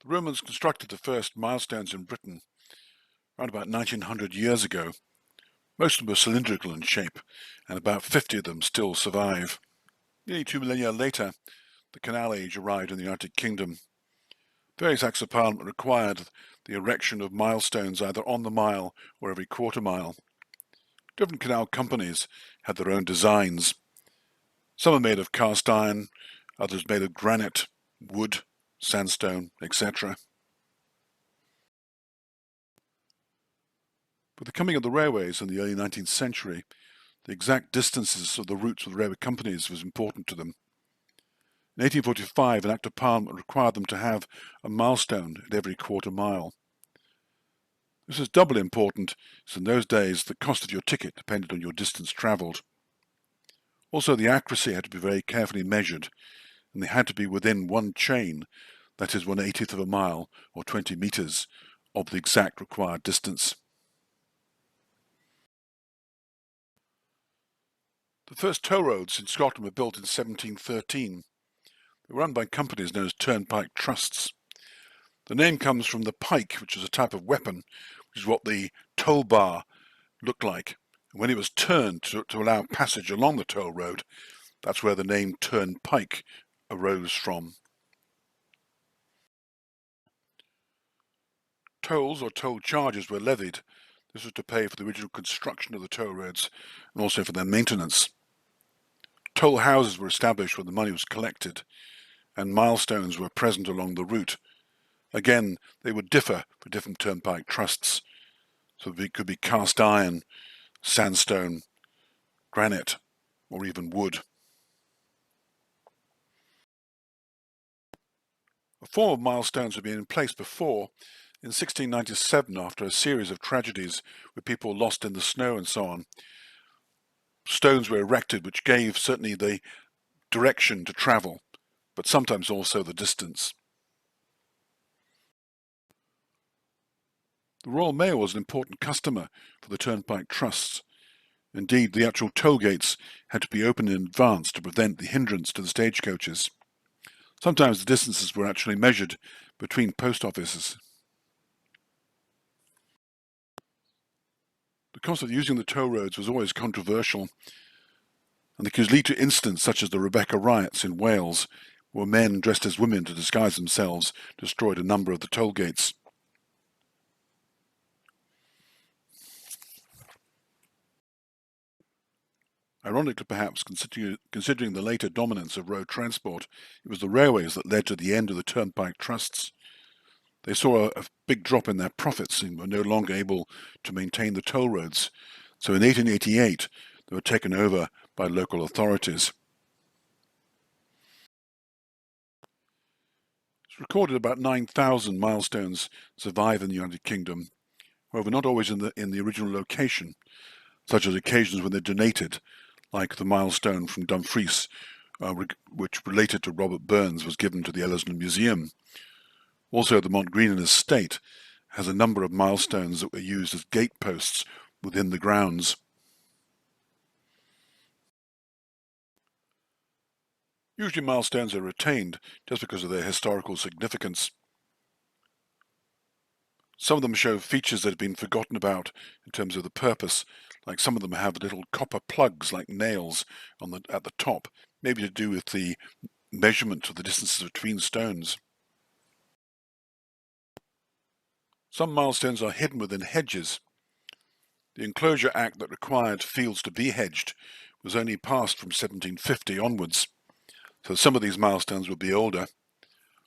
The Romans constructed the first milestones in Britain around about 1900 years ago. Most of them were cylindrical in shape, and about 50 of them still survive. Nearly 2 millennia later, the Canal age arrived in the United Kingdom. Various Acts of Parliament required the erection of milestones either on the mile or every quarter mile. Different canal companies had their own designs. Some are made of cast iron, others made of granite, wood, sandstone, etc. With the coming of the railways in the early 19th century, the exact distances of the routes of the railway companies was important to them. In 1845, an Act of Parliament required them to have a milestone at every quarter mile. This is doubly important, as in those days the cost of your ticket depended on your distance travelled. Also, the accuracy had to be very carefully measured, and they had to be within one chain, that is 1/80th of a mile or 20 metres, of the exact required distance. The first toll roads in Scotland were built in 1713. They were run by companies known as Turnpike Trusts. The name comes from the pike, which is a type of weapon, which is what the toll bar looked like. And when it was turned to allow passage along the toll road, that's where the name Turnpike arose from. Tolls or toll charges were levied. This was to pay for the original construction of the toll roads and also for their maintenance. Toll houses were established where the money was collected, and milestones were present along the route. Again, they would differ for different turnpike trusts, so it could be cast iron, sandstone, granite, or even wood. A form of milestones had been in place before. In 1697, after a series of tragedies with people lost in the snow and so on, stones were erected which gave certainly the direction to travel, but sometimes also the distance. The Royal Mail was an important customer for the Turnpike Trusts. Indeed, the actual toll gates had to be opened in advance to prevent the hindrance to the stagecoaches. Sometimes the distances were actually measured between post offices. The cost of using the toll roads was always controversial, and they could lead to incidents such as the Rebecca riots in Wales, where men dressed as women to disguise themselves destroyed a number of the toll gates. Ironically, perhaps, considering the later dominance of road transport, it was the railways that led to the end of the Turnpike Trusts. They saw a big drop in their profits and were no longer able to maintain the toll roads. So in 1888, they were taken over by local authorities. It's recorded about 9,000 milestones survive in the United Kingdom, however not always in the original location, such as occasions when they're donated, like the milestone from Dumfries, which related to Robert Burns, was given to the Ellesmere Museum. Also, the Montgreenan estate has a number of milestones that were used as gateposts within the grounds. Usually milestones are retained just because of their historical significance. Some of them show features that have been forgotten about in terms of the purpose, like some of them have little copper plugs like nails at the top, maybe to do with the measurement of the distances between stones. Some milestones are hidden within hedges. The Enclosure Act that required fields to be hedged was only passed from 1750 onwards, so some of these milestones will be older,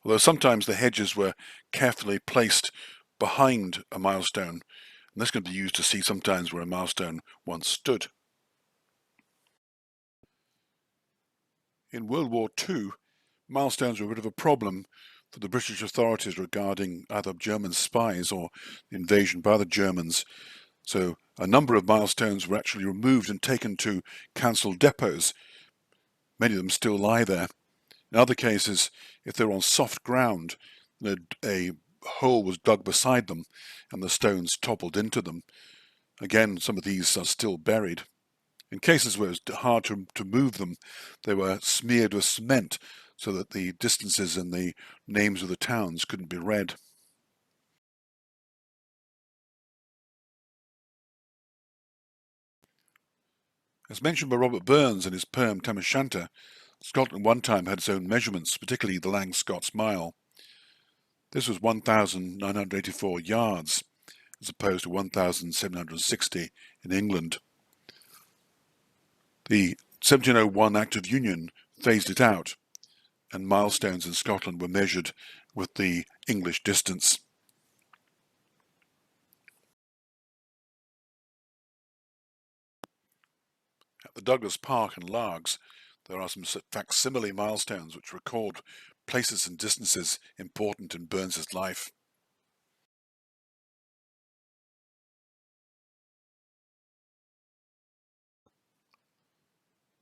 although sometimes the hedges were carefully placed behind a milestone, and this can be used to see sometimes where a milestone once stood. In World War II, milestones were a bit of a problem for the British authorities regarding either German spies or the invasion by the Germans. So a number of milestones were actually removed and taken to council depots. Many of them still lie there. In other cases, if they're on soft ground, a hole was dug beside them and the stones toppled into them. Again, some of these are still buried. In cases where it was hard to move them, they were smeared with cement so that the distances and the names of the towns couldn't be read. As mentioned by Robert Burns in his poem Tam O'Shanter, Scotland one time had its own measurements, particularly the Lang Mile. This was 1,984 yards, as opposed to 1,760 in England. The 1701 Act of Union phased it out, and milestones in Scotland were measured with the English distance. At the Douglas Park in Largs, there are some facsimile milestones which record places and distances important in Burns's life.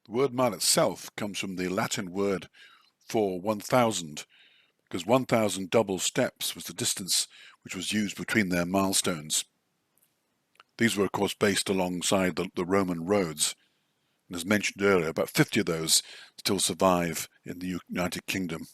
The word mile itself comes from the Latin word for 1,000, because 1,000 double steps was the distance which was used between their milestones. These were, of course, based alongside the Roman roads, and as mentioned earlier, about 50 of those still survive in the United Kingdom.